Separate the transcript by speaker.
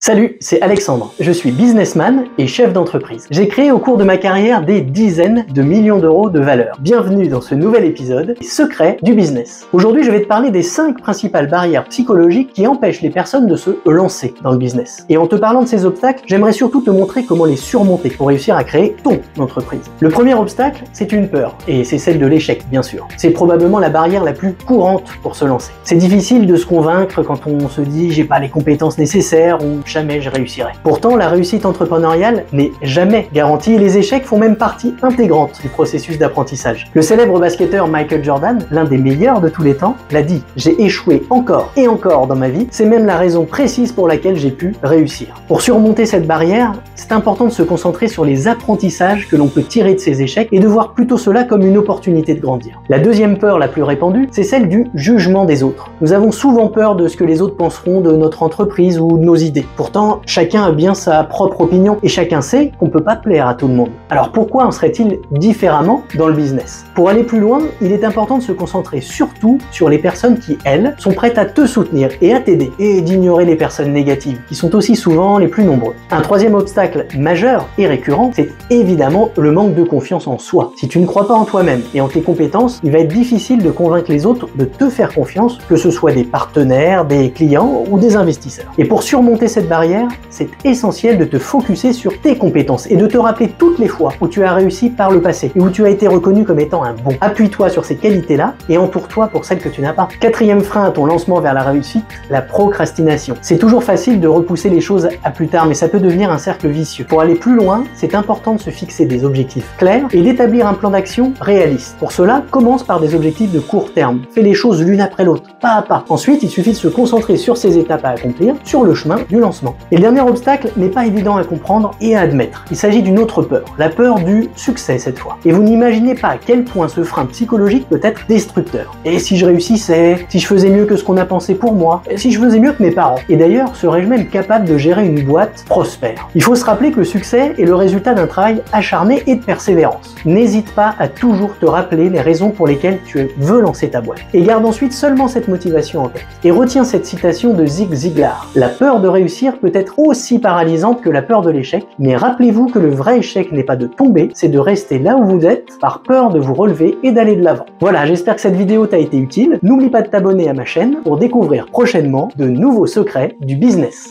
Speaker 1: Salut, c'est Alexandre. Je suis businessman et chef d'entreprise. J'ai créé au cours de ma carrière des dizaines de millions d'euros de valeur. Bienvenue dans ce nouvel épisode, les secrets du business. Aujourd'hui, je vais te parler des 5 principales barrières psychologiques qui empêchent les personnes de se lancer dans le business. Et en te parlant de ces obstacles, j'aimerais surtout te montrer comment les surmonter pour réussir à créer ton entreprise. Le premier obstacle, c'est une peur, et c'est celle de l'échec, bien sûr. C'est probablement la barrière la plus courante pour se lancer. C'est difficile de se convaincre quand on se dit « j'ai pas les compétences nécessaires » ou « jamais je réussirai ». Pourtant, la réussite entrepreneuriale n'est jamais garantie et les échecs font même partie intégrante du processus d'apprentissage. Le célèbre basketteur Michael Jordan, l'un des meilleurs de tous les temps, l'a dit « j'ai échoué encore et encore dans ma vie, c'est même la raison précise pour laquelle j'ai pu réussir ». Pour surmonter cette barrière, c'est important de se concentrer sur les apprentissages que l'on peut tirer de ces échecs et de voir plutôt cela comme une opportunité de grandir. La deuxième peur la plus répandue, c'est celle du jugement des autres. Nous avons souvent peur de ce que les autres penseront de notre entreprise ou de nos idées. Pourtant, chacun a bien sa propre opinion et chacun sait qu'on ne peut pas plaire à tout le monde. Alors pourquoi en serait-il différemment dans le business? Pour aller plus loin, il est important de se concentrer surtout sur les personnes qui, elles, sont prêtes à te soutenir et à t'aider, et d'ignorer les personnes négatives, qui sont aussi souvent les plus nombreux. Un troisième obstacle majeur et récurrent, c'est évidemment le manque de confiance en soi. Si tu ne crois pas en toi-même et en tes compétences, il va être difficile de convaincre les autres de te faire confiance, que ce soit des partenaires, des clients ou des investisseurs. Et pour surmonter cette barrière, c'est essentiel de te focuser sur tes compétences et de te rappeler toutes les fois où tu as réussi par le passé et où tu as été reconnu comme étant un bon. Appuie-toi sur ces qualités-là et entoure-toi pour celles que tu n'as pas. Quatrième frein à ton lancement vers la réussite, la procrastination. C'est toujours facile de repousser les choses à plus tard, mais ça peut devenir un cercle vicieux. Pour aller plus loin, c'est important de se fixer des objectifs clairs et d'établir un plan d'action réaliste. Pour cela, commence par des objectifs de court terme. Fais les choses l'une après l'autre, pas à pas. Ensuite, il suffit de se concentrer sur ces étapes à accomplir sur le chemin du lancement. Et le dernier obstacle n'est pas évident à comprendre et à admettre. Il s'agit d'une autre peur, la peur du succès cette fois. Et vous n'imaginez pas à quel point ce frein psychologique peut être destructeur. Et si je réussissais? Si je faisais mieux que ce qu'on a pensé pour moi? Et si je faisais mieux que mes parents? Et d'ailleurs, serais-je même capable de gérer une boîte prospère? Il faut se rappeler que le succès est le résultat d'un travail acharné et de persévérance. N'hésite pas à toujours te rappeler les raisons pour lesquelles tu veux lancer ta boîte. Et garde ensuite seulement cette motivation en tête. Et retiens cette citation de Zig Ziglar. La peur de réussir peut être aussi paralysante que la peur de l'échec, mais rappelez-vous que le vrai échec n'est pas de tomber, c'est de rester là où vous êtes par peur de vous relever et d'aller de l'avant. Voilà, j'espère que cette vidéo t'a été utile. N'oublie pas de t'abonner à ma chaîne pour découvrir prochainement de nouveaux secrets du business.